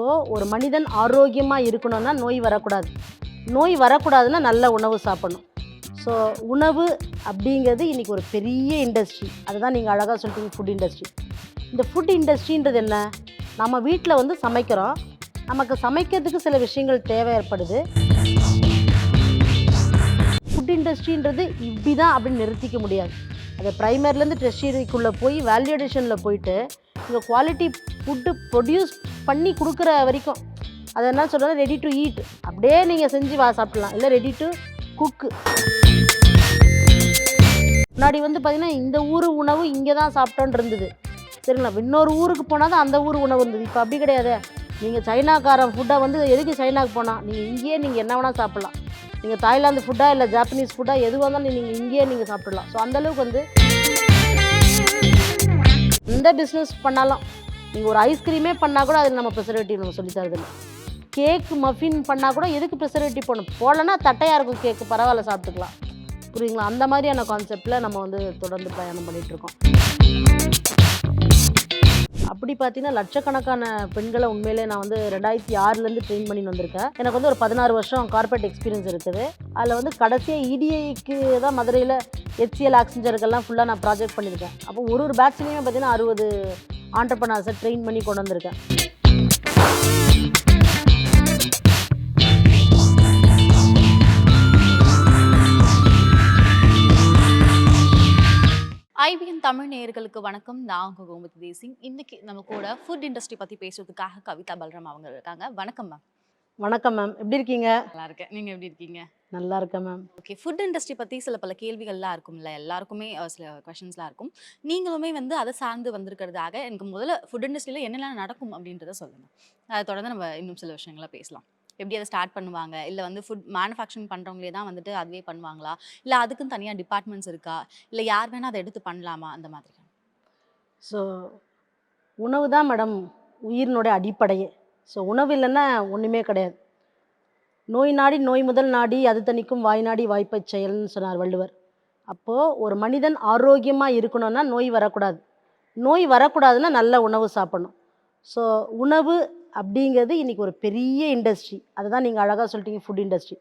ஒரு மனிதன் ஆரோக்கியமாக இருக்கணும்னா நோய் வரக்கூடாது. நோய் வரக்கூடாதுன்னா நல்ல உணவு சாப்பிடணும். ஸோ உணவு அப்படிங்கிறது இன்றைக்கி ஒரு பெரிய இண்டஸ்ட்ரி. அதுதான் நீங்கள் அழகாக சொல்லிட்டீங்க, ஃபுட் இண்டஸ்ட்ரி. இந்த ஃபுட் இண்டஸ்ட்ரின்றது என்ன? நம்ம வீட்டில் வந்து சமைக்கிறோம். நமக்கு சமைக்கிறதுக்கு சில விஷயங்கள் தேவை ஏற்படுது. ஃபுட் இண்டஸ்ட்ரின்றது இப்படி தான் அப்படின்னு நிறுத்திக்க முடியாது. அது ப்ரைமரிலேருந்து டெர்ஷியரிக்குள்ளே போய் வேல்யூடேஷனில் போயிட்டு இங்கே குவாலிட்டி ஃபுட்டு ப்ரொடியூஸ் பண்ணி கொடுக்குற வரைக்கும் அதை என்ன சொல்கிறது, ரெடி டு ஈட் அப்படியே நீங்கள் செஞ்சு சாப்பிட்லாம், இல்லை ரெடி டு குக்கு. முன்னாடி வந்து பார்த்திங்கன்னா இந்த ஊர் உணவு இங்கே தான் சாப்பிட்டோன்னு இருந்தது, சரிங்களா? இன்னொரு ஊருக்கு போனால் தான் அந்த ஊர் உணவு இருந்தது. இப்போ அப்படி கிடையாது. நீங்கள் சைனாக்காரன் ஃபுட்டை வந்து எதுக்கு சைனாவுக்கு போனால் நீங்கள் இங்கேயே நீங்கள் என்ன வேணால் சாப்பிட்லாம். நீங்கள் தாய்லாந்து ஃபுட்டாக இல்லை ஜாப்பனீஸ் ஃபுட்டாக எதுவாக இருந்தாலும் நீங்கள் இங்கேயே நீங்கள் சாப்பிட்லாம். ஸோ அந்தளவுக்கு வந்து எந்த பிஸ்னஸ் பண்ணாலும் நீங்கள் ஒரு ஐஸ்கிரீமே பண்ணால் கூட அதில் நம்ம ப்ரிசர்வேட்டிவ் நம்ம சொல்லி தரதில்லை. கேக்கு மஃபின் பண்ணால் கூட எதுக்கு ப்ரிசர்வேட்டிவ் போடணும்? போடலன்னா தட்டையாக இருக்கும் கேக்கு, பரவாயில்ல சாப்பிட்டுக்கலாம். புரியுங்களா? அந்த மாதிரியான கான்செப்டில் நம்ம வந்து தொடர்ந்து பிரயாணம் பண்ணிகிட்ருக்கோம். அப்படி பார்த்தீங்கன்னா லட்சக்கணக்கான பெண்களை உண்மையிலே நான் வந்து 2006 ட்ரெயின் பண்ணி வந்திருக்கேன். எனக்கு வந்து ஒரு 16 வருஷம் கார்பரேட் எக்ஸ்பீரியன்ஸ் இருக்குது. அதில் வந்து கடைசியாக இடிஐக்கு தான் மதுரையில் HCL ஆக்சிஜருக்கெல்லாம் ஃபுல்லாக நான் ப்ராஜெக்ட் பண்ணியிருக்கேன். அப்போ ஒரு பேட்ச்லேயுமே பார்த்தீங்கன்னா 60 ஆண்டர்பனர்ஸை ட்ரெயின் பண்ணி கொண்டு வந்திருக்கேன். ஐபிஎன் தமிழ் நேயர்களுக்கு வணக்கம். நான் உங்கள் கோமதி தேசிங். இன்னைக்கு நம்ம கூட ஃபுட் இண்டஸ்ட்ரி பற்றி பேசுறதுக்காக கவிதா பல்ராம் அவங்க இருக்காங்க. வணக்கம் மேம். வணக்கம் மேம், எப்படி இருக்கீங்க? நல்லா இருக்கேன். நீங்கள் எப்படி இருக்கீங்க? நல்லா இருக்கேன் மேம். ஓகே, ஃபுட் இண்டஸ்ட்ரி பற்றி சில பல கேள்விகள்லாம் இருக்கும்ல, எல்லாருக்குமே சில கொஷின்ஸ்லாம் இருக்கும். நீங்களுமே வந்து அதை சார்ந்து வந்திருக்கிறதாக எனக்கு முதல்ல ஃபுட் இண்டஸ்ட்ரியில் என்னெல்லாம் நடக்கும் அப்படின்றத சொல்லுங்கள். அதை தொடர்ந்து நம்ம இன்னும் சில விஷயங்களை பேசலாம். எப்படி அதை ஸ்டார்ட் பண்ணுவாங்க, இல்லை வந்து ஃபுட் மேனுஃபேக்சரிங் பண்ணுறவங்களே தான் வந்துட்டு அதுவே பண்ணுவாங்களா, இல்லை அதுக்குன்னு தனியாக டிபார்ட்மெண்ட்ஸ் இருக்கா, இல்லை யார் வேணால் அதை எடுத்து பண்ணலாமா, அந்த மாதிரி? ஸோ உணவு தான் மேடம் உயிரினுடைய அடிப்படையே. ஸோ உணவு இல்லைன்னா ஒன்றுமே கிடையாது. நோய் நாடி நோய் முதல் நாடி அது தணிக்கும் வாய் நாடி வாய்ப்பை செயல்னு சொன்னார் வள்ளுவர். அப்போது ஒரு மனிதன் ஆரோக்கியமாக இருக்கணும்னா நோய் வரக்கூடாது. நோய் வரக்கூடாதுன்னா நல்ல உணவு சாப்பிடணும். ஸோ உணவு அப்படிங்கிறது இன்றைக்கி ஒரு பெரிய இண்டஸ்ட்ரி. அதுதான் நீங்கள் அழகாக சொல்லிட்டீங்க, ஃபுட் இண்டஸ்ட்ரி.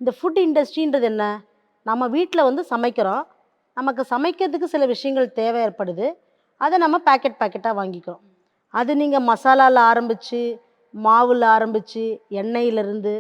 இந்த ஃபுட் இண்டஸ்ட்ரின்றது என்ன? நம்ம வீட்டில் வந்து சமைக்கிறோம். நமக்கு சமைக்கிறதுக்கு சில விஷயங்கள் தேவை ஏற்படுது. அதை நம்ம பேக்கெட்டாக வாங்கிக்கிறோம். அது நீங்கள் மசாலாவில் ஆரம்பித்து, மாவில் ஆரம்பித்து, எண்ணெயிலிருந்து,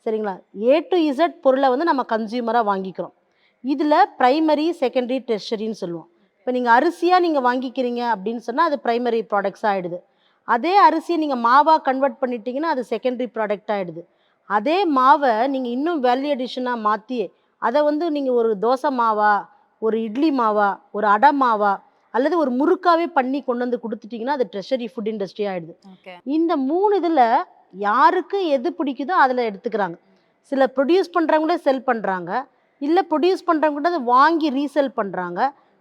சரிங்களா, A to Z பொருளை வந்து நம்ம கன்சியூமராக வாங்கிக்கிறோம். இதில் ப்ரைமரி, செகண்டரி, டெர்ஷரின்னு சொல்லுவோம். இப்போ நீங்கள் அரிசியாக நீங்கள் வாங்கிக்கிறீங்க அப்படின்னு சொன்னால் அது ப்ரைமரி ப்ராடக்ட்ஸாக ஆகிடுது. அதே அரிசியை நீங்கள் மாவாக கன்வெர்ட் பண்ணிட்டீங்கன்னா அது செகண்டரி ப்ராடக்ட் ஆகிடுது. அதே மாவை நீங்கள் இன்னும் வேல்யூ அடிஷனாக மாற்றி அதை வந்து நீங்கள் ஒரு தோசை மாவா, ஒரு இட்லி மாவா, ஒரு அடை மாவா, அல்லது ஒரு முறுக்காவே பண்ணி கொண்டு வந்து கொடுத்துட்டிங்கன்னா அது ட்ரெஷரி ஃபுட் இண்டஸ்ட்ரி ஆகிடுது. இந்த 3 இதில் யாருக்கு எது பிடிக்குதோ அதில் எடுத்துக்கிறாங்க. சில ப்ரொடியூஸ் பண்ணுறவங்களே செல் பண்ணுறாங்க, இல்லை ப்ரொடியூஸ் பண்ணுறவங்கள்ட்ட அதை வாங்கி ரீசெல் பண்ணுறாங்க.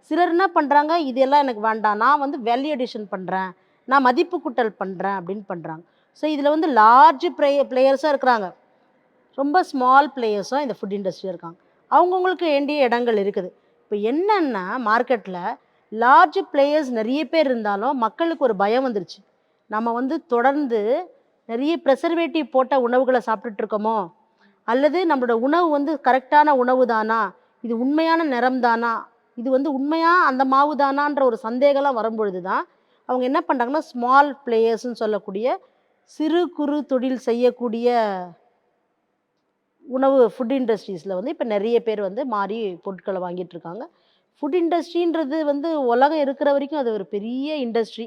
சிலர் என்ன பண்ணுறாங்க, இதெல்லாம் எனக்கு வேண்டாம், நான் வந்து வேல்யூ அடிஷன் பண்ணுறேன், நான் மதிப்பு கூட்டல் பண்ணுறேன் அப்படின்னு பண்ணுறாங்க. ஸோ இதில் வந்து லார்ஜ் பிளேயர்ஸும் இருக்கிறாங்க, ரொம்ப ஸ்மால் பிளேயர்ஸும் இந்த ஃபுட் இண்டஸ்ட்ரியில் இருக்காங்க. அவங்கவுங்களுக்கு வேண்டிய இடங்கள் இருக்குது. இப்போ என்னென்னா மார்க்கெட்டில் லார்ஜ் பிளேயர்ஸ் நிறைய பேர் இருந்தாலும் மக்களுக்கு ஒரு பயம் வந்துருச்சு. நம்ம வந்து தொடர்ந்து நிறைய ப்ரெசர்வேட்டிவ் போட்ட உணவுகளை சாப்பிட்டுட்ருக்கோமோ, அல்லது நம்மளோட உணவு வந்து கரெக்டான உணவு தானா, இது உண்மையான நிறம் தானா, இது வந்து உண்மையாக அந்த மாவு தானான்ற ஒரு சந்தேகம்லாம் வரும்பொழுது தான் அவங்க என்ன பண்ணுறாங்கன்னா, ஸ்மால் பிளேயர்ஸ்ன்னு சொல்லக்கூடிய சிறு குறு தொழில் செய்யக்கூடிய உணவு ஃபுட் இண்டஸ்ட்ரீஸில் வந்து இப்போ நிறைய பேர் வந்து மாறி பொருட்களை வாங்கிட்டுருக்காங்க. ஃபுட் இண்டஸ்ட்ரின்றது வந்து உலகம் இருக்கிற வரைக்கும் அது ஒரு பெரிய இண்டஸ்ட்ரி.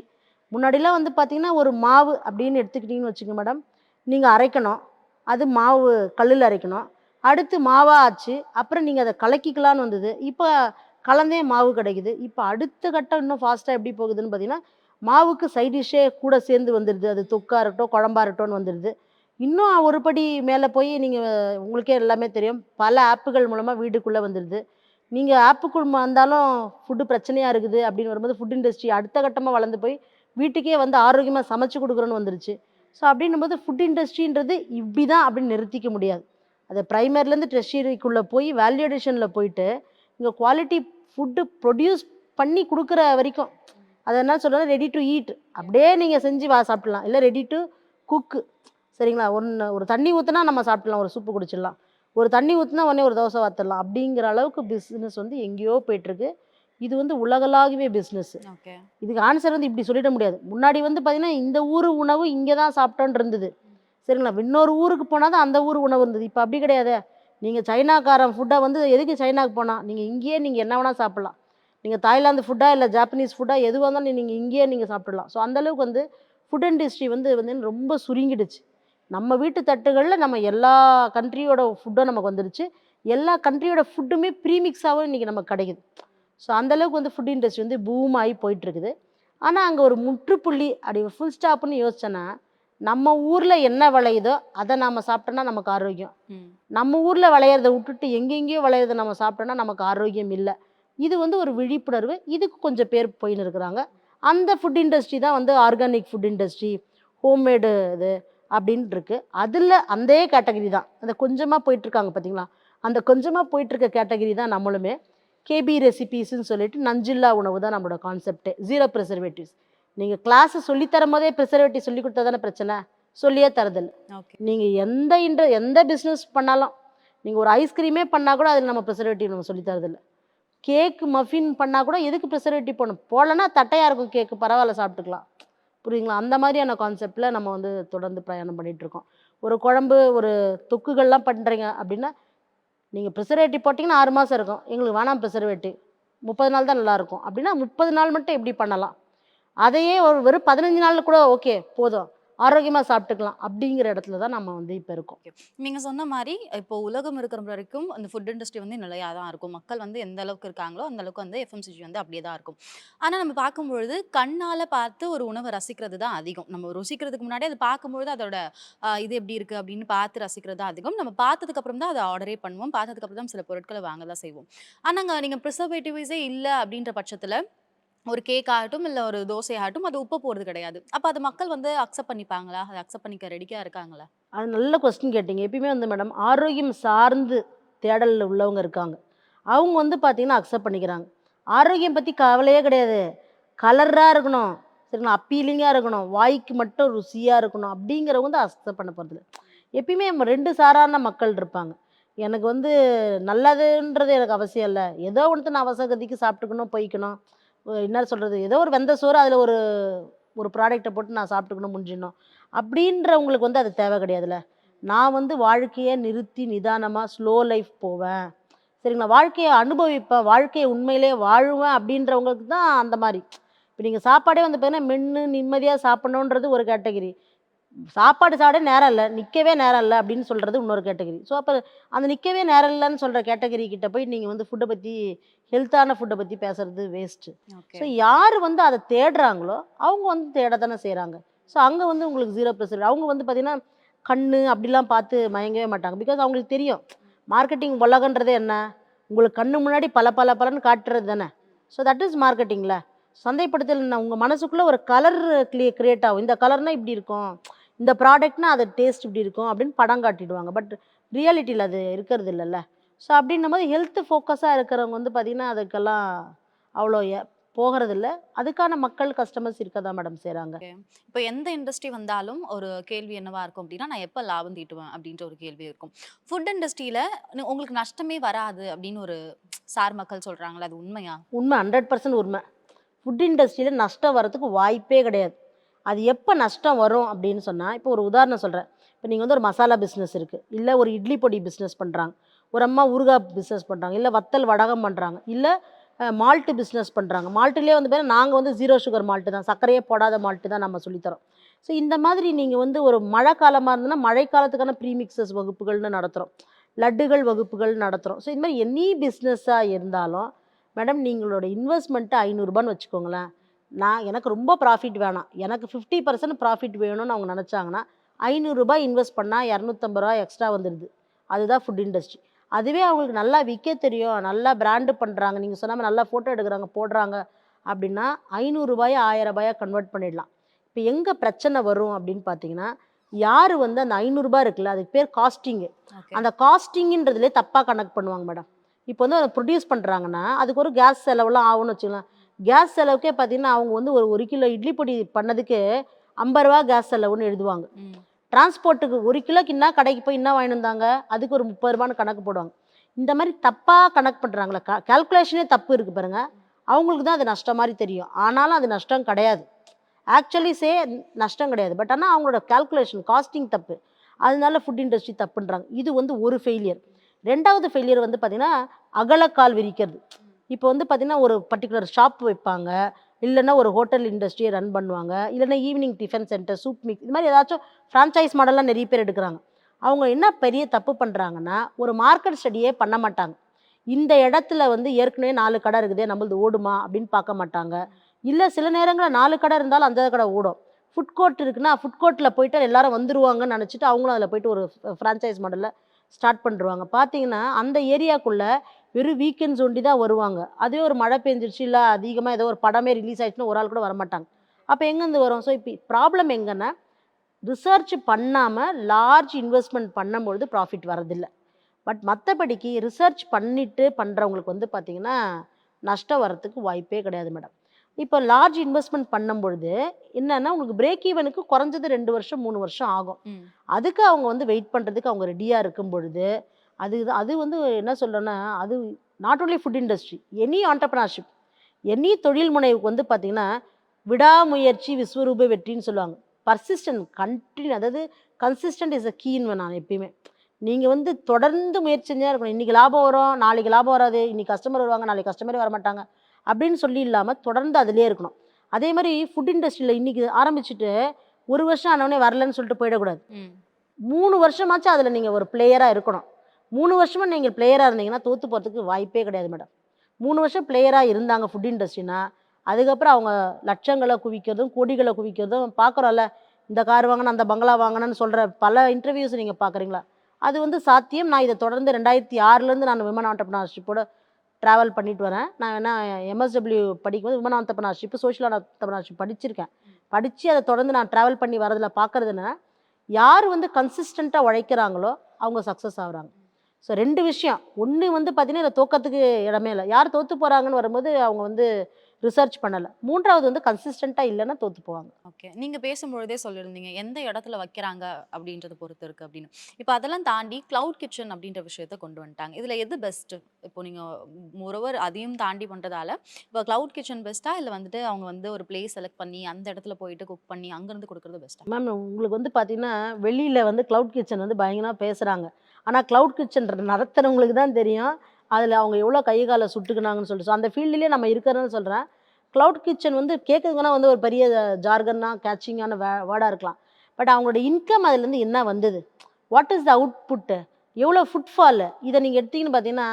முன்னாடிலாம் வந்து பார்த்திங்கன்னா ஒரு மாவு அப்படின்னு எடுத்துக்கிட்டிங்கன்னு வச்சுக்கோங்க மேடம், நீங்கள் அரைக்கணும், அது மாவு கல்லில் அரைக்கணும், அடுத்து மாவாக ஆச்சு, அப்புறம் நீங்கள் அதை கலக்கிக்கலான்னு வந்தது. இப்போ கலந்தே மாவு கிடைக்குது. இப்போ அடுத்த கட்டம் இன்னும் ஃபாஸ்ட்டாக எப்படி போகுதுன்னு பார்த்திங்கன்னா, மாவுக்கு சைட் டிஷ்ஷே கூட சேர்ந்து வந்துடுது. அது தொக்காக இருக்கட்டும், குழம்பா இருக்கட்டும்னு வந்துடுது. இன்னும் ஒரு படி மேலே போய் நீங்கள் உங்களுக்கே எல்லாமே தெரியும், பல ஆப்புகள் மூலமாக வீட்டுக்குள்ளே வந்துடுது. நீங்கள் ஆப்புக்குள் வந்தாலும் ஃபுட்டு பிரச்சனையாக இருக்குது அப்படின்னு வரும்போது ஃபுட் இண்டஸ்ட்ரி அடுத்த கட்டமாக வளர்ந்து போய் வீட்டுக்கே வந்து ஆரோக்கியமாக சமைச்சு கொடுக்குறோன்னு வந்துருச்சு. ஸோ அப்படின்னும்போது ஃபுட் இண்டஸ்ட்ரின்றது இப்படி தான் அப்படின்னு நிறுத்திக்க முடியாது. அது ப்ரைமரிலேருந்து டெர்ஷியரிக்குள்ளே போய் வேல்யூடேஷனில் போயிட்டு இங்கே குவாலிட்டி ஃபுட்டு ப்ரொடியூஸ் பண்ணி கொடுக்குற வரைக்கும் அதை என்ன சொல்கிறது, ரெடி டு ஈட் அப்படியே நீங்கள் செஞ்சு சாப்பிட்லாம், இல்லை ரெடி டு குக்கு. சரிங்களா? ஒரு தண்ணி ஊத்துனா நம்ம சாப்பிட்றலாம், ஒரு சூப்பு குடிச்சிடலாம். ஒரு தண்ணி ஊத்துனா உடனே ஒரு தோசை வார்த்துடலாம். அப்படிங்கிற அளவுக்கு பிஸ்னஸ் வந்து எங்கேயோ போயிட்டுருக்கு. இது வந்து உலகளாவிய பிஸ்னஸ். ஓகே. இதுக்கு ஆன்சர் வந்து இப்படி சொல்லிட முடியாது. முன்னாடி வந்து பார்த்தீங்கன்னா, இந்த ஊர் உணவு இங்கே தான் சாப்பிட்டோன்னு இருந்தது. சரிங்களா? இன்னொரு ஊருக்கு போனா தான் அந்த ஊர் உணவு இருந்தது. இப்ப அப்படி கிடையாதே. நீங்க சைனாக்காரன் ஃபுட்ட வந்து எதுக்கு சைனாக்கு போனா? நீங்க இங்கேயே என்ன வேணா சாப்பிடலாம். நீங்க தாய்லாந்து ஃபுட்டா, இல்ல ஜாப்பனீஸ் ஃபுட்டா எதுவா இருந்தாலும் நீங்க இங்கேயே சாப்பிட்டுடலாம். ஸோ அந்த அளவுக்கு வந்து ஃபுட் இண்டஸ்ட்ரி வந்து ரொம்ப சுருங்கிடுச்சு. நம்ம வீட்டு தட்டுகள்ல நம்ம எல்லா கண்ட்ரியோட ஃபுட்டும் நமக்கு வந்துருச்சு. எல்லா கண்ட்ரியோட ஃபுட்டுமே ப்ரீமிக்ஸாவும் இன்னைக்கு நமக்கு கிடைக்குது. ஸோ அந்த அளவுக்கு வந்து ஃபுட் இண்டஸ்ட்ரி வந்து பூம் ஆயி போயிட்டுருக்குது. ஆனா, அங்க ஒரு முற்றுப்புள்ளி அப்படி ஃபுல் ஸ்டாப்ன்னு யோசிச்சேன்னா, நம்ம ஊர்ல என்ன விளையுதோ, அத நாம சாப்பிட்டோம்னா நமக்கு ஆரோக்கியம். ம். நம்ம ஊர்ல விளையறத விட்டுட்டு எங்கெங்கேயோ விளையறத நம்ம சாப்பிட்டோம்னா நமக்கு ஆரோக்கியம் இல்ல. இது வந்து ஒரு விழிப்புணர்வு. இதுக்கு கொஞ்சம் பேர் போயின்னு இருக்கிறாங்க. அந்த ஃபுட் இண்டஸ்ட்ரி தான் வந்து ஆர்கானிக் ஃபுட் இண்டஸ்ட்ரி, ஹோம்மேடு இது அப்படின்னு இருக்கு. அதுல அந்தே கேட்டகரி தான். அந்த கொஞ்சமா போயிட்டுருக்காங்க பார்த்தீங்களா? அந்த கொஞ்சமா போயிட்டுருக்க கேட்டகரி தான் நம்மளுமே. கேபி ரெசிபீஸ்ன்னு சொல்லிட்டு நஞ்சில்லா உணவு தான் நம்மளோட கான்செப்ட்டே. 0 பிரிசர்வேட்டிவ்ஸ். நீங்க கிளாஸ் சொல்லி தரும்போதே பிரிசர்வேட்டிவ் சொல்லிக் குடுத்தா தானே பிரச்சனை. சொல்லியே தரதில்ல. ஓகே. நீங்க எந்த பிசினஸ் பண்ணாலும், நீங்க ஒரு ஐஸ்கிரீமே பண்ணா கூட அதில நம்ம பிரிசர்வேட்டிவ் நம்ம சொல்லி தரதில்ல. கேக், மஃபின் பண்ணா கூட எதுக்கு பிரிசர்வேட்டிவ் போடணும்? போடலன்னா தட்டையா இருக்கும் கேக்கு பரவால்ல சாப்பிட்டுக்கலாம். புரியுதுங்களா? அந்த மாதிரியான கான்செப்ட்ல நம்ம வந்து தொடர்ந்து பிரயாணம் பண்ணிட்டு இருக்கோம். ஒரு குழம்பு, ஒரு தொக்குகள்லாம் பண்றீங்க அப்படின்னா, நீங்க பிரிசர்வேட்டிவ் போட்டீங்கன்னா 6 மாசம் இருக்கும். எங்களுக்கு வேணாம் பிரிசர்வேட்டிவ். 30 நாள் தான் நல்லாயிருக்கும். அப்படின்னா 30 நாள் மட்டும் எப்படி பண்ணலாம்? அதையே ஒரு வெறும் 15 நாள்ல கூட ஓகே போதும். ஆரோக்கியமா சாப்பிட்டுக்கலாம். அப்படிங்கிற இடத்துல தான் நம்ம வந்து இப்ப இருக்கோம். ஓகே. நீங்க சொன்ன மாரி, இப்போ உலகம் இருக்கிற வரைக்கும் அந்த ஃபுட் இண்டஸ்ட்ரி வந்து நிலையா தான் இருக்கும். மக்கள் வந்து எந்த அளவுக்கு இருக்காங்களோ, அந்த அளவுக்கு வந்து எஃப்எம்சிஜி வந்து அப்படியே தான் இருக்கும். ஆனா நம்ம பார்க்கும்பொழுது, கண்ணால பார்த்து ஒரு உணவ ரசிக்கிறது தான் அதிகம். நம்ம ருசிக்கிறதுக்கு முன்னாடி அத பார்க்கும்பொழுது அதோட இது எப்படி இருக்கு அப்படின்னு பார்த்து ரசிக்கிறது தான் அதிகம். நம்ம பார்த்ததுக்கு அப்புறம் தான் அத ஆர்டரே பண்ணுவோம். பார்த்ததுக்கு அப்புறம் தான் சில பொருட்கள வாங்க தான் செய்வோம். ஆனாங்க நீங்க ப்ரிசர்வேட்டிவ்ஸே இல்ல அப்படின்ற பட்சத்துல ஒரு கேக் ஆகட்டும், இல்ல ஒரு தோசை ஆகட்டும், அது உப்பு போடுறது கிடையாது. அப்ப அத மக்கள் வந்து அக்செப்ட் பண்ணிப்பாங்களா? அத அக்செப்ட் பண்ணிக்க ரெடியா இருக்காங்களா? அது நல்ல கொஸ்டின் கேட்டீங்க. எப்பயுமே வந்து மேடம் ஆரோக்கியம் சார்ந்து தேடல்ல உள்ளவங்க இருக்காங்க. அவங்க வந்து பார்த்தீங்கன்னா, அக்செப்ட் பண்ணிக்கிறாங்க. ஆரோக்கியம் பத்தி கவலையே கிடையாது. கலரா இருக்கணும். சரிங்களா? அப்பீலிங்கா இருக்கணும். வாய்க்கு மட்டும் ருசியா இருக்கணும். அப்படிங்கிறவங்க வந்து அக்செப்ட் பண்ண போறதில்ல. எப்பயுமே 2 சாரான மக்கள் இருப்பாங்க. எனக்கு வந்து நல்லதுன்றது எனக்கு அவசியம் இல்ல. ஏதோ ஒண்ணு நான் அவசரகதிக்கு சாப்பிட்டுக்கணும், போய்க்கணும். என்ன சொல்றது? ஏதோ ஒரு வெந்த சோறு அதில ஒரு ஒரு ப்ராடக்ட்ட போட்டு நான் சாப்பிட்டுக்கணும், முடிஞ்சிடணும். அப்படின்றவங்களுக்கு வந்து அது தேவை கிடையாதுல்ல. நான் வந்து வாழ்க்கைய நிறுத்தி நிதானமா ஸ்லோ லைஃப் போவேன். சரிங்களா? வாழ்க்கைய அனுபவிப்பேன். வாழ்க்கைய உண்மையிலேயே வாழுவேன் அப்படின்றவங்களுக்கு தான் அந்த மாரி. இப்ப நீங்க சாப்பாடே வந்து பார்த்தீங்கன்னா, மென்னு நிம்மதியா சாப்பிடணுன்றது ஒரு கேட்டகரி. சாப்பாடு சாப்பிட நேரம் இல்ல. நிக்கவே நேரம் இல்ல அப்படின்னு சொல்றது இன்னொரு கேட்டகரி. ஸோ அப்ப அந்த நிக்கவே நேரம் இல்லன்னு சொல்ற கேட்டகரி கிட்ட போய் நீங்க வந்து ஃபுட்ட பத்தி ஹெல்த்தான ஃபுட்ட பத்தி பேசுறது வேஸ்ட்டு. ஓகே. ஸோ யாரு வந்து அத தேடுறாங்களோ, அவங்க வந்து தேட தானே செய்றாங்க. ஸோ அங்க வந்து உங்களுக்கு 0 ப்ரெஷர். அவங்க வந்து பார்த்தீங்கன்னா, கண்ணு அப்படிலாம் பார்த்து மயங்கவே மாட்டாங்க. பிகாஸ் அவங்களுக்கு தெரியும். மார்க்கெட்டிங் உலகன்றதே என்ன? உங்களுக்கு கண்ணு முன்னாடி பல பல பலன்னு காட்டுறது தானே. ஸோ தட் இஸ் மார்க்கெட்டிங்ல. சந்தைப்படுத்தல் உங்க மனசுக்குள்ள ஒரு கலர் கிரியேட் ஆகும். இந்த கலர்னா இப்படி இருக்கும். இந்த ப்ராடக்ட்னா அது டேஸ்ட் இப்படி இருக்கும் அப்படின்னு படம் காட்டிடுவாங்க. பட் ரியாலிட்டில அது இருக்கிறது இல்லல்ல. ஸோ அப்படின்னும்போது ஹெல்த் ஃபோக்கஸா இருக்கிறவங்க வந்து பார்த்தீங்கன்னா, அதுக்கெல்லாம் அவ்வளோ போகறதில்ல. அதுக்கான மக்கள் கஸ்டமர்ஸ் இருக்க தான் மேடம் செய்றாங்க. ஓகே. இப்ப எந்த இண்டஸ்ட்ரி வந்தாலும் ஒரு கேள்வி என்னவா இருக்கும் அப்டின்னா, நான் எப்ப லாபம் தீட்டுவேன் அப்டின்ற ஒரு கேள்வி இருக்கும். ஃபுட் இண்டஸ்ட்ரியில உங்களுக்கு நஷ்டமே வராது அப்டின்னு ஒரு சார் மக்கள் சொல்றாங்கல்ல, அது உண்மையா? உண்ம 100% உண்ம. ஃபுட் இண்டஸ்ட்ரியில நஷ்டம் வரதுக்கு வாய்ப்பே கிடையாது. அது எப்ப நஷ்டம் வரும் அப்படின்னு சொன்னா, இப்போ ஒரு உதாரணம் சொல்றேன். இப்ப நீங்க வந்து ஒரு மசாலா பிசினஸ் இருக்கு. இல்ல ஒரு இட்லி பொடி பிசினஸ் பண்றாங்க. ஒரு அம்மா ஊறுகாய் பிசினஸ் பண்றாங்க. இல்ல வத்தல் வடகம் பண்றாங்க. இல்ல மால்ட் பிசினஸ் பண்றாங்க. மால்ட்லயே வந்து பார்த்தீங்கன்னா, நாங்க வந்து 0 சுகர் மால்ட் தான். சர்க்கரையே போடாத மால்ட் தான் நம்ம சொல்லி தரோம். ஸோ இந்த மாதிரி நீங்க வந்து ஒரு மழை காலமா இருந்ததுன்னா, மழை காலத்துக்கான ப்ரீமிக்ஸஸ் வகுப்புகள்னு நடத்துறோம். லட்டுகள் வகுப்புகள் நடத்துறோம். ஸோ இந்த மாரி எனி பிசினஸா இருந்தாலும், மேடம் நீங்களோட இன்வெஸ்ட்மென்ட் ரூ. 500ன்னு வச்சுக்கோங்களேன். எனக்கு ரொம்ப ப்ராஃபிட் வேணாம். எனக்கு 50% ப்ராஃபிட் வேணும்னு அவங்க நெனச்சாங்கன்னா, ரூ. 500 இன்வெஸ்ட் பண்ணா ரூ. 250 எக்ஸ்ட்ரா வந்துருது. அதுதான் ஃபுட் இண்டஸ்ட்ரி. அதுவே அவங்களுக்கு நல்லா விக்க தெரியும். நல்லா பிராண்ட் பண்றாங்க. நீங்க சொன்ன மாரி நல்லா ஃபோட்டோ எடுக்குறாங்க, போடுறாங்க அப்டின்னா, ரூ. 500 ரூ. 1000 கன்வெர்ட் பண்ணிடலாம். இப்ப எங்க பிரச்சனை வரும் அப்டின்னு பார்த்தீங்கன்னா, யாரு வந்து அந்த ரூ. 500 இருக்குல்ல, அதுக்கு பேர் காஸ்டிங். ஓகே. அந்த காஸ்டிங்ன்றதுலயே தப்பா கணக்கு பண்ணுவாங்க மேடம். இப்போ வந்து அத ப்ரொடியூஸ் பண்றாங்கன்னா, அதுக்கு ஒரு கேஸ் செலவுலாம் ஆகும்னு வச்சுக்கங்களேன். கேஸ் செலவுக்கே பார்த்தீங்கன்னா, அவங்க வந்து ஒரு 1 கிலோ இட்லி பொடி பண்ணதுக்கு ரூ. 50 கேஸ் செலவுன்னு எழுதுவாங்க. ம். டிரான்ஸ்போர்ட்டுக்கு 1 கிலோக்கு என்ன கடைக்கு போய் என்ன வாங்கிட்டு வந்தாங்க, அதுக்கு ஒரு ரூ. 30ன்னு கணக்கு போடுவாங்க. இந்த மாதிரி தப்பாக கணக்கு பண்ணுறாங்களே, கால்குலேஷனே தப்பு இருக்குது பாருங்க. அவங்களுக்கு தான் அது நஷ்டம் மாதிரி தெரியும். ஆனாலும் அது நஷ்டம் கிடையாது. ஆக்சுவலி நஷ்டம் கிடையாது. பட் ஆனால் அவங்களோட கால்குலேஷன் காஸ்டிங் தப்பு. அதனால ஃபுட் இண்டஸ்ட்ரி தப்புன்றாங்க. இது வந்து ஒரு ஃபெயிலியர். 2வது ஃபெயிலியர் வந்து பார்த்தீங்கன்னா, அகலக்கால் விரிக்கிறது. இப்போ வந்து பார்த்தீங்கன்னா, ஒரு பர்ட்டிகுலர் ஷாப் வைப்பாங்க. இல்லைன்னா ஒரு ஹோட்டல் இண்டஸ்ட்ரியை ரன் பண்ணுவாங்க. இல்லைன்னா evening tiffin centre, soup mix இது மாதிரி ஏதாச்சும் ஃப்ரான்ச்சைஸ் மாடல்லாம் நிறைய பேர் எடுக்கிறாங்க. அவங்க என்ன பெரிய தப்பு பண்ணுறாங்கன்னா, ஒரு மார்க்கெட் ஸ்டடியே பண்ண மாட்டாங்க. இந்த இடத்துல வந்து ஏற்கனவே 4 கடை இருக்குதே, நம்மளது ஓடுமா அப்படின்னு பார்க்க மாட்டாங்க. இல்லை சில நேரங்களில் 4 கடை இருந்தாலும் அந்த கடை ஓடும். ஃபுட் கோர்ட் இருக்குன்னா, ஃபுட் கோர்ட்டில் போயிட்டு எல்லாரும் வந்துருவாங்கன்னு நினச்சிட்டு அவங்களும் அதில் போயிட்டு ஒரு ஃப்ரான்ச்சைஸ் மாடலில் ஸ்டார்ட் பண்ணுருவாங்க. பார்த்தீங்கன்னா அந்த ஏரியாக்குள்ளே வெறும் வீக்கெண்ட்ஸ் ஒண்டி தான் வருவாங்க. அதுவே ஒரு மழை பெஞ்சிருச்சு, இல்லை அதிகமாக ஏதோ ஒரு படமே ரிலீஸ் ஆயிடுச்சுன்னா ஒரு ஆள் கூட வரமாட்டாங்க. அப்போ எங்கேருந்து வரும்? ஸோ இப்போ ப்ராப்ளம் எங்கன்னா, ரிசர்ச் பண்ணாமல் லார்ஜ் இன்வெஸ்ட்மெண்ட் பண்ணும்பொழுது ப்ராஃபிட் வரதில்லை. பட் மற்றபடிக்கு ரிசர்ச் பண்ணிட்டு பண்ணுறவங்களுக்கு வந்து பார்த்தீங்கன்னா, நஷ்டம் வரத்துக்கு வாய்ப்பே கிடையாது மேடம். இப்போ லார்ஜ் இன்வெஸ்ட்மெண்ட் பண்ணும்பொழுது என்னன்னா, உங்களுக்கு பிரேக் ஈவனுக்கு குறைஞ்சது 2 வருஷம் 3 வருஷம் ஆகும். ம். அதுக்கு அவங்க வந்து வெயிட் பண்ணுறதுக்கு அவங்க ரெடியாக இருக்கும் பொழுது, அது வந்து என்ன சொல்கிறேன்னா, அது not only food industry, any entrepreneurship, any தொழில் முனைவுக்கு வந்து பார்த்தீங்கன்னா, விடாமுயற்சி விஸ்வரூப வெற்றின்னு சொல்லுவாங்க. பர்சிஸ்டன்ட் கண்டினியூ, அதாவது கன்சிஸ்டன்ட் இஸ் அ கீன்னு நான் எப்பயுமே. நீங்கள் வந்து தொடர்ந்து முயற்சி செஞ்சே இருக்கணும். இன்றைக்கி லாபம் வரும், நாளைக்கு லாபம் வராது, இன்றைக்கி கஸ்டமர் வருவாங்க, நாளைக்கு கஸ்டமரே வரமாட்டாங்க அப்படின்னு சொல்லி இல்லாமல் தொடர்ந்து அதிலே இருக்கணும். அதே மாதிரி ஃபுட் இண்டஸ்ட்ரியில் இன்றைக்கி ஆரம்பிச்சுட்டு 1 வருஷம் ஆனவொடனே வரலன்னு சொல்லிட்டு போயிடக்கூடாது. ம். 3 வருஷமாச்சும் அதில் நீங்கள் ஒரு பிளேயராக இருக்கணும். 3 வருஷமா நீங்கள் பிளேயராக இருந்தீங்கன்னா தோற்று போகிறதுக்கு வாய்ப்பே கிடையாது மேடம். 3 வருஷம் பிளேயராக இருந்தாங்க ஃபுட் இண்டஸ்ட்ரினா, அதுக்கப்புறம் அவங்க லட்சங்களை குவிக்கிறதும் கோடிகளை குவிக்கிறதும் பார்க்குறோம்ல. இந்த கார் வாங்கினா அந்த பங்களா வாங்கினேன்னு சொல்கிற பல இன்டர்வியூஸ் நீங்கள் பார்க்குறீங்களா? அது வந்து சாத்தியம். நான் இதை தொடர்ந்து 2006லேருந்து நான் விமன் ஆண்டர்பிரினர்ஷிப்போட ட்ராவல் பண்ணிட்டு வரேன். நான் வேணா எம்எஸ்டபிள்யூ படிக்கும்போது விமன் ஆண்டர்பிரினர்ஷிப், சோஷியல் ஆண்டர்பிரினர்ஷிப் படிச்சிருக்கேன். படித்து அதை தொடர்ந்து நான் ட்ராவல் பண்ணி வரதில் பார்க்குறது என்னன்னா, யார் வந்து கன்சிஸ்டண்ட்டாக உழைக்கிறாங்களோ அவங்க சக்ஸஸ் ஆகுறாங்க. ஸோ 2 விஷயம். ஒன்று வந்து பார்த்தீங்கன்னா, இதில் தோக்கத்துக்கு இடமே இல்லை. யார் தோற்று போகிறாங்கன்னு வரும்போது அவங்க வந்து ரிசர்ச் பண்ணலை. 3வது வந்து கன்சிஸ்டண்ட்டாக இல்லைன்னா தோற்று போவாங்க. ஓகே. நீங்க பேசும்பொழுதே சொல்லியிருந்தீங்க, எந்த இடத்துல வைக்கிறாங்க அப்படின்றத பொறுத்து இருக்கு அப்படின்னு. இப்ப அதெல்லாம் தாண்டி கிளவுட் கிட்சன் அப்படின்ற விஷயத்த கொண்டு வந்துட்டாங்க. இதுல எது பெஸ்ட்டு? இப்போ நீங்க மோரோவர் அதையும் தாண்டி பண்றதால, இப்போ கிளவுட் கிட்சன் பெஸ்ட்டா? இல்ல வந்துட்டு அவங்க வந்து ஒரு பிளேஸ் செலக்ட் பண்ணி, அந்த இடத்துல போயிட்டு குக் பண்ணி, அங்கருந்து குடுக்குறது பெஸ்ட்டா? மேம் உங்களுக்கு வந்து பார்த்தீங்கன்னா, வெளியில வந்து கிளவுட் கிச்சன் வந்து பயங்கரமா பேசுறாங்க. ஆனா கிளவுட் கிச்சன் நடத்துறவங்களுக்கு தான் தெரியும். அதில அவங்க எவ்வளோ கை கால சுட்டுக்குனாங்கன்னு சொல்லிட்டு. ஸோ அந்த ஃபீல்டுலயே நம்ம இருக்கிறோன்னு சொல்றேன். கிளவுட் கிச்சன் வந்து கேட்கறதுக்குனா வந்து ஒரு பெரிய ஜார்கன்னா, கேட்சிங்கான வேர்டா இருக்கலாம். பட் அவங்களோட இன்கம் அதுலேருந்து என்ன வந்தது? What is the output? எவ்வளோ ஃபுட்ஃபால்? இத நீங்க எடுத்தீங்கன்னு பார்த்தீங்கன்னா,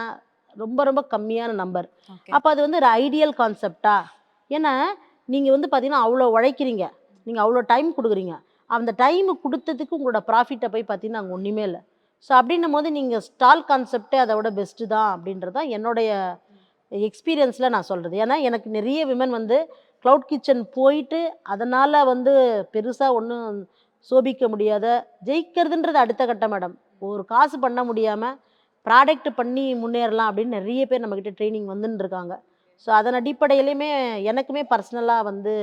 ரொம்ப ரொம்ப கம்மியான நம்பர். ஓகே. அப்ப அது வந்து ஒரு ஐடியல் கான்செப்ட்டா? ஏன்னா, நீங்க வந்து பார்த்தீங்கன்னா, அவ்வளோ உழைக்கிறீங்க. நீங்க அவ்வளோ டைம் குடுக்குறீங்க. அந்த டைம் குடுத்ததுக்கு உங்களோட ப்ராஃபிட்ட போய் பார்த்தீங்கன்னா, அங்க ஒண்ணுமே இல்ல. ஸோ அப்டின்னும்போது நீங்க ஸ்டால் கான்செப்ட்டே அத விட பெஸ்ட்டு தான் அப்டின்றது தான் என்னுடைய எக்ஸ்பீரியன்ஸ்ல நான் சொல்றது. ஏன்னா, எனக்கு நிறைய விமன் வந்து கிளவுட் கிச்சன் போயிட்டு, அதனால வந்து பெருசா ஒண்ணும் சோபிக்க முடியாத, ஜெயிக்கிறதுன்றது அடுத்த கட்டம் மேடம். ஒரு காசு பண்ண முடியாம, ப்ராடக்ட் பண்ணி முன்னேறலாம் அப்டின்னு நெறைய பேர் நம்மகிட்ட ட்ரெய்னிங் வந்துன்னு இருக்காங்க. ஸோ அதன் அடிப்படையிலயுமே எனக்குமே பர்சனலா வந்து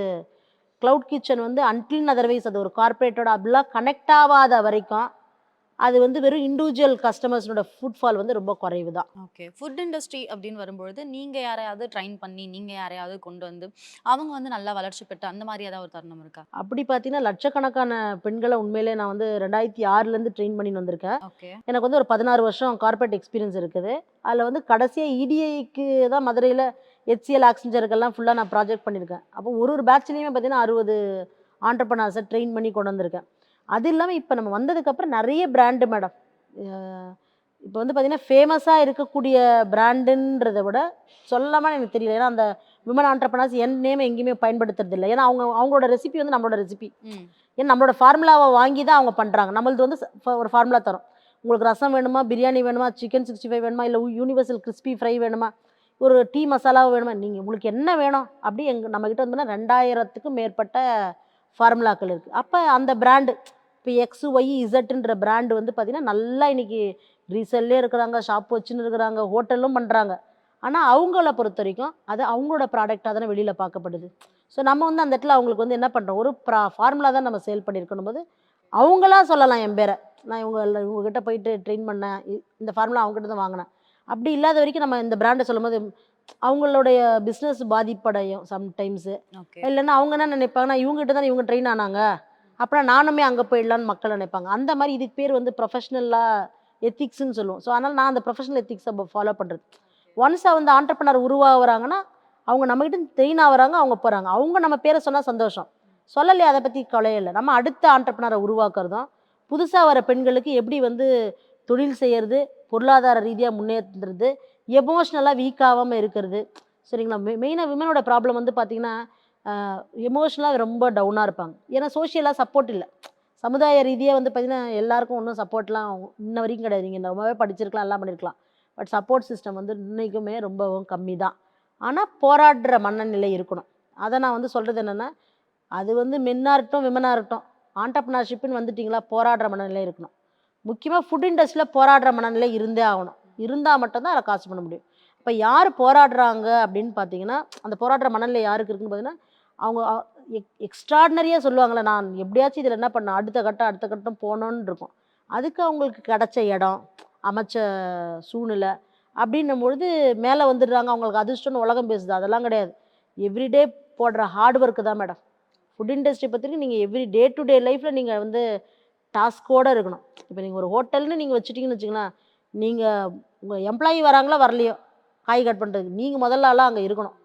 கிளவுட் கிச்சன் வந்து அன்டில் அதர்வைஸ் அது ஒரு கார்ப்பரேட்டோட அப்படிலாம் கனெக்ட் ஆகாத வரைக்கும், அது வந்து வெறும் இண்டிவிஜுவல் கஸ்டமர்ஸோட ஃபுட்ஃபால் வந்து ரொம்ப குறைவு தான். ஓகே. ஃபுட் இண்டஸ்ட்ரி அப்படின்னு வரும்பொழுது, நீங்க யாரையாவது ட்ரெயின் பண்ணி, நீங்க யாரையாவது கொண்டு வந்து, அவங்க வந்து நல்லா வளர்ச்சி பெற்று அந்த மாரி ஏதாவது ஒரு தருணம் இருக்கா? அப்படி பார்த்தீங்கன்னா, லட்சக்கணக்கான பெண்கள உண்மையிலேயே நான் வந்து 2006லேருந்து ட்ரெயின் பண்ணின்னு வந்திருக்கேன். ஓகே. எனக்கு வந்து ஒரு 16 வருஷம் கார்ப்பரேட் எக்ஸ்பீரியன்ஸ் இருக்குது. அதில வந்து கடைசியா இடிஐக்கு தான் மதுரையில HCL, ஆக்ஸிஜனுக்கெல்லாம் ஃபுல்லா நான் ப்ராஜெக்ட் பண்ணியிருக்கேன். அப்போ ஒரு ஒரு பேட்ச்லேயுமே பார்த்தீங்கன்னா 60 ஆண்டர்பிரினர்ஸ ட்ரெயின் பண்ணி கொண்டு வந்திருக்கேன். அது இல்லாம இப்ப நம்ம வந்ததுக்கப்புறம் நெறைய பிராண்டு மேடம். அ இப்ப வந்து பார்த்தீங்கன்னா, ஃபேமஸா இருக்கக்கூடிய பிராண்டுன்றத விட சொல்லலாமான்னு எனக்கு தெரியல. ஏன்னா, அந்த விமன் ஆண்டர்பிரினர்ஸ் என் நேம எங்கேயுமே பயன்படுத்துறது இல்ல. ஏன்னா, அவங்களோட ரெசிபி வந்து நம்மளோட ரெசிபி. ம். ஏன்னா, நம்மளோட ஃபார்முலாவ வாங்கி தான் அவங்க பண்றாங்க. நம்மளது வந்து ஒரு ஃபார்முலா தரோம். உங்களுக்கு ரசம் வேணுமா? பிரியாணி வேணுமா? சிக்கன் 65 வேணுமா? இல்ல யூனிவர்சல் கிரிஸ்பி ஃப்ரை வேணுமா? ஒரு டீ மசாலா வேணுமா? நீங்க உங்களுக்கு என்ன வேணும்? அப்படி நம்மகிட்ட வந்து 2000த்துக்கும் மேற்பட்ட ஃபார்முலாக்கள் இருக்கு. அப்ப அந்த பிராண்டு இப்ப எக்ஸ், ஒய், இசட்ன்ற பிராண்ட் வந்து பார்த்தீங்கன்னா, நல்லா இன்னைக்கு ரீசெல்லே இருக்கிறாங்க, ஷாப் வச்சுன்னு இருக்கிறாங்க, ஹோட்டலும் பண்றாங்க. ஆனால் அவங்கள பொறுத்த வரைக்கும் அது அவங்களோட ப்ராடக்டாக தானே வெளியில் பார்க்கப்படுது. ஸோ நம்ம வந்து அந்த இடத்துல அவங்களுக்கு வந்து என்ன பண்ணுறோம், ஒரு ஃபார்முலா தான் நம்ம சேல் பண்ணியிருக்கணும் போது அவங்களா சொல்லலாம் என் பேரை. நான் இவங்ககிட்ட போயிட்டு ட்ரெயின் பண்ணேன், இந்த ஃபார்முலா அவங்ககிட்ட தான் வாங்கினேன். அப்படி இல்லாத வரைக்கும் நம்ம இந்த பிராண்டை சொல்லும்போது அவங்களுடைய பிஸ்னஸ் பாதிப்படையும் சம்டைம்ஸு. ஓகே. இல்லைன்னா அவங்க என்ன நினைப்பாங்கன்னா, இவங்ககிட்ட தானே இவங்க ட்ரெயின் ஆனாங்க, அப்புறம் நானுமே அங்கே போயிடலான்னு மக்கள் நினைப்பாங்க. அந்த மாதிரி இதுக்கு பேர் வந்து ப்ரொஃபஷ்னலாக எத்திக்ஸ்ன்னு சொல்லுவோம். ஸோ அதனால் நான் அந்த ப்ரொஃபஷனல் எத்திக்ஸை ஃபாலோ பண்ணுறது. ஒன்ஸ் வந்து ஆண்டர்பனர் உருவாகுறாங்கன்னா அவங்க நம்மகிட்ட ட்ரெயின் ஆகுறாங்க, அவங்க போகிறாங்க. அவங்க நம்ம பேரை சொன்னால் சந்தோஷம், சொல்லலையே அதை பற்றி கவலையே இல்லை. நம்ம அடுத்த ஆண்டர்பனரை உருவாக்குறதும், புதுசாக வர பெண்களுக்கு எப்படி வந்து தொழில் செய்கிறது, பொருளாதார ரீதியாக முன்னேற்றுறது, எமோஷ்னலாக வீக் ஆகாமல் இருக்கிறது. சரிங்களா? மெயினாக விமனோட ப்ராப்ளம் வந்து பார்த்திங்கன்னா, எமோஷ்னலாக ரொம்ப டவுனாக இருப்பாங்க. ஏன்னா சோஷியலாக சப்போர்ட் இல்லை. சமுதாய ரீதியாக வந்து பார்த்திங்கன்னா எல்லாருக்கும் ஒன்றும் சப்போர்ட்லாம் இன்ன வரைக்கும் கிடையாது. நீங்கள் ரொம்பவே படிச்சிருக்கலாம், எல்லாம் பண்ணியிருக்கலாம். பட் சப்போர்ட் சிஸ்டம் வந்து இன்றைக்குமே ரொம்பவும் கம்மி தான். ஆனால் போராடுற மனநிலை இருக்கணும். அதை நான் வந்து சொல்கிறது என்னென்னா, அது வந்து மென்னாக இருக்கட்டும், விமனாக இருக்கட்டும், ஆண்டர்ப்ரனர்ஷிப்னு வந்துட்டிங்களா போராடுற மனநிலை இருக்கணும். முக்கியமாக ஃபுட் இண்டஸ்ட்ரியில் போராடுற மனநிலை இருந்தே ஆகணும். இருந்தால் மட்டும்தான் அதை காசு பண்ண முடியும். இப்போ யார் போராடுறாங்க அப்படின்னு பார்த்தீங்கன்னா, அந்த போராடுற மனநிலை யாருக்கு இருக்குன்னு பார்த்தீங்கன்னா, அவங்க எக்ஸ்ட்ராடினரியாக சொல்லுவாங்கள்ல, நான் எப்படியாச்சும் இதில் என்ன பண்ணேன், அடுத்த கட்டம் போகணுன்னு இருக்கும். அதுக்கு அவங்களுக்கு கிடைச்ச இடம், அமைச்ச சூழ்நிலை அப்படின்னும் பொழுது மேலே வந்துடுறாங்க. அவங்களுக்கு அதிர்ஷ்டம்னு உலகம் பேசுது. அதெல்லாம் கிடையாது. எவ்ரிடே போடுற ஹார்ட் ஒர்க்கு தான் மேடம். ஃபுட் இண்டஸ்ட்ரி பற்றி நீங்கள் எவ்ரி டே டு டே லைஃப்பில் நீங்கள் வந்து டாஸ்க்கோடு இருக்கணும். இப்போ நீங்கள் ஒரு ஹோட்டல்னு நீங்கள் வச்சுட்டிங்கன்னு வச்சுங்களேன், நீங்கள் உங்கள் எம்ப்ளாயி வராங்களோ வரலையோ காய் கட் பண்ணுறதுக்கு நீங்கள் முதல்ல ஆளாக அங்கே இருக்கணும்.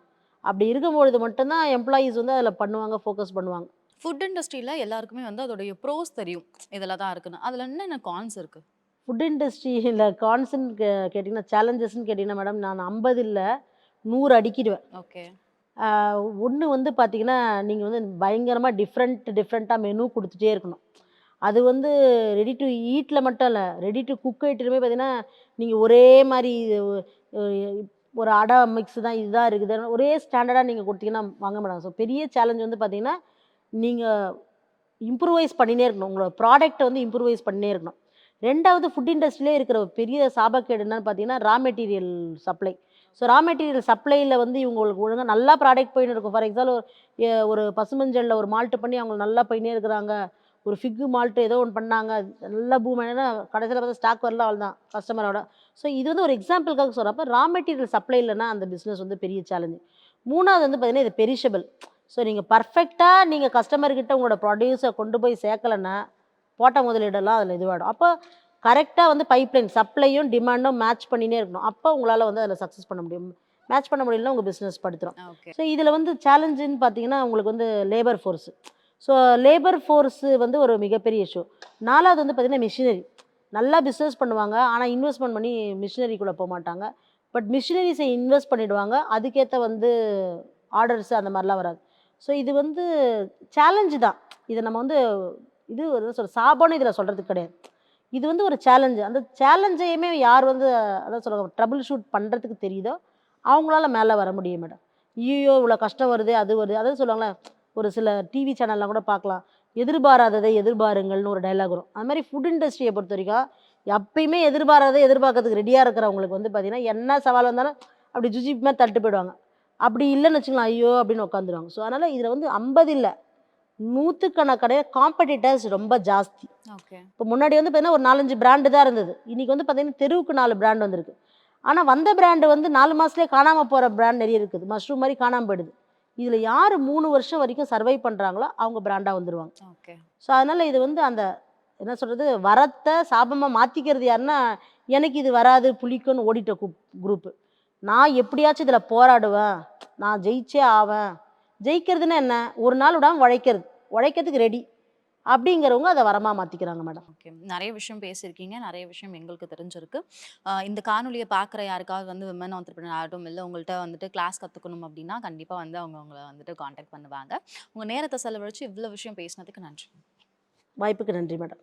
அப்படி இருக்கும்பொழுது மட்டும்தான் எம்ப்ளாயீஸ் வந்து அதில் பண்ணுவாங்க, ஃபோக்கஸ் பண்ணுவாங்க. ஃபுட் இண்டஸ்ட்ரியில எல்லாருக்குமே வந்து அதோடைய ப்ரோஸ் தெரியும். இதெல்லாம் தான் இருக்குன்னு. அதில என்னென்ன கான்ஸ் இருக்கு? ஃபுட் இண்டஸ்ட்ரியில் கான்ஸ்ன்னு கேட்டிங்கன்னா, சேலஞ்சஸ்ன்னு கேட்டிங்கன்னா மேடம், நான் 50 இல்ல 100 அடிக்கிடுவேன். ஓகே. ஒன்று வந்து பார்த்தீங்கன்னா, நீங்கள் வந்து பயங்கரமாக டிஃப்ரெண்ட்டாக மெனு கொடுத்துட்டே இருக்கணும். அது வந்து ரெடி டு ஈட்டில் மட்டும் இல்லை, ரெடி டு குக் ஐட்டமே பார்த்தீங்கன்னா, நீங்கள் ஒரே மாதிரி ஒரு அடை மிக்ஸ் தான் இதுதான் இருக்குது, ஒரே ஸ்டாண்டர்டாக நீங்கள் கொடுத்தீங்கன்னா வாங்க மாட்டாங்க. ஸோ பெரிய சேலஞ்ச் வந்து பார்த்தீங்கன்னா, நீங்கள் இம்ப்ரூவைஸ் பண்ணினே இருக்கணும். உங்களோட ப்ராடக்ட்டை வந்து இம்ப்ரூவைஸ் பண்ணினே இருக்கணும். 2வது ஃபுட் இண்டஸ்ட்ரியிலே இருக்கிற ஒரு பெரிய சாபக்கேடு என்னன்னு பார்த்தீங்கன்னா, raw material supply. So raw material சப்ளையில் வந்து இவங்களுக்கு ஒழுங்கா நல்லா ப்ராடக்ட் போயின்னு இருக்கும். ஃபார் எக்ஸாம்பிள் ஒரு பசுமஞ்சளில் ஒரு மால்ட்டு பண்ணி அவங்க நல்லா போயின்னே இருக்கிறாங்க. ஒரு ஃபிக்கு மால்ட்டு ஏதோ ஒன்று பண்ணாங்க. நல்லா பூம் ஆனா கடைசியில் பார்த்தா ஸ்டாக் வரல, அவ்வளோதான் கஸ்டமரோட. ஸோ இது வந்து ஒரு எக்ஸாம்பிளுக்காக சொல்கிறேன். அப்போ ரா மெட்டீரியல் சப்ளை இல்லைன்னா அந்த பிஸ்னஸ் வந்து பெரிய சேலஞ்சு. 3வது வந்து பார்த்தீங்கன்னா, இது பெரிஷபிள். ஸோ நீங்கள் பர்ஃபெக்டாக நீங்கள் கஸ்டமர்கிட்ட உங்களோட ப்ரொடியூஸை கொண்டு போய் சேர்க்கலைன்னா போட்ட முதலீடெல்லாம் அதில் இதுவாகிடும். அப்போ கரெக்டாக வந்து பைப்லைன் சப்ளையும் டிமாண்டும் மேட்ச் பண்ணினே இருக்கணும். அப்போ உங்களால் வந்து அதில் சக்ஸஸ் பண்ண முடியும். மேட்ச் பண்ண முடியலன்னா உங்கள் பிஸ்னஸ் படுத்துரும். ஓகே. ஸோ இதில் வந்து சேலஞ்சுன்னு பார்த்தீங்கன்னா, உங்களுக்கு வந்து labour force. So labour force வந்து ஒரு மிகப்பெரிய இஷ்யூ. 4வது வந்து பார்த்தீங்கன்னா, மிஷினரி. நல்லா பிஸ்னஸ் பண்ணுவாங்க, ஆனால் இன்வெஸ்ட்மெண்ட் பண்ணி மிஷினரிக்குள்ளே போக மாட்டாங்க. பட் மிஷினரிஸை இன்வெஸ்ட் பண்ணிவிடுவாங்க, அதுக்கேற்ற வந்து ஆர்டர்ஸு அந்த மாதிரிலாம் வராது. ஸோ இது வந்து சேலஞ்சு தான். இதை நம்ம வந்து இது சாபம்னு இதில் சொல்கிறதுக்கு கிடையாது. இது வந்து ஒரு சேலஞ்சு. அந்த சேலஞ்சையுமே யார் வந்து அதான் சொல்லுவாங்க ட்ரபிள் ஷூட் பண்ணுறதுக்கு தெரியுதோ அவங்களால மேலே வர முடியும் மேடம். ஐயோ இவ்வளோ கஷ்டம் வருது, அது வருது, அதாவது சொல்லுவாங்களே, ஒரு சில டிவி சேனல்லாம் கூட பார்க்கலாம், எதிர்பாராததை எதிர்பாருங்கள்னு ஒரு டைலாக் வரும். அது மாதிரி ஃபுட் இண்டஸ்ட்ரியை பொறுத்த வரைக்கும் எப்பயுமே எதிர்பாராததை எதிர்பார்க்கறதுக்கு ரெடியாக இருக்கிறவங்களுக்கு வந்து பார்த்திங்கன்னா, என்ன சவால் வந்தாலும் அப்படி ஜுஜிப்புமே தட்டு போயிடுவாங்க. அப்படி இல்லைன்னு வச்சுக்கலாம், ஐயோ அப்படின்னு உட்காந்துருவாங்க. ஸோ அதனால் இதில் வந்து 50 இல்லை 100கணக்கான காம்படிட்டர்ஸ் ரொம்ப ஜாஸ்தி. ஓகே. இப்போ முன்னாடி வந்து பார்த்தீங்கன்னா ஒரு 4, 5 பிராண்டு தான் இருந்தது. இன்றைக்கி வந்து பார்த்தீங்கன்னா தெருவுக்கு 4 பிராண்ட் வந்திருக்கு. ஆனால் வந்த பிராண்டு வந்து 4 மாதத்துலேயே காணாமல் போகிற பிராண்ட் நிறைய இருக்குது. மஷ்ரூம் மாதிரி காணாமல் போயிடுது. இதில் யார் 3 வருஷம் வரைக்கும் சர்வை பண்ணுறாங்களோ அவங்க பிராண்டாக வந்துடுவாங்க. ஓகே. ஸோ அதனால் இது வந்து அந்த என்ன சொல்கிறது, வரத்தை சாபமாக மாற்றிக்கிறது யாருன்னா, எனக்கு இது வராது புளிக்குன்னு ஓடிட்ட குரூப்பு. நான் எப்படியாச்சும் இதில் போராடுவேன், நான் ஜெயிச்சே ஆவேன். ஜெயிக்கிறதுன்னா என்ன, ஒரு நாள் விடாமல் உழைக்கிறதுக்கு ரெடி அப்படிங்கிறவங்க அதை வரமாக மாற்றிக்கிறாங்க மேடம். ஓகே. நிறைய விஷயம் பேசியிருக்கீங்க. நிறைய விஷயம் எங்களுக்கு தெரிஞ்சிருக்கு. இந்த காணொலியை பார்க்குற யாருக்காவது வந்து விமன் ஆண்டர்பிரினர் ஆகட்டும், இல்லை உங்கள்கிட்ட வந்துட்டு கிளாஸ் கற்றுக்கணும் அப்படின்னா கண்டிப்பாக வந்து அவங்க உங்களை வந்துட்டு காண்டாக்ட் பண்ணுவாங்க. உங்கள் நேரத்தை செலவழித்து இவ்வளோ விஷயம் பேசினதுக்கு நன்றி. வாய்ப்புக்கு நன்றி மேடம்.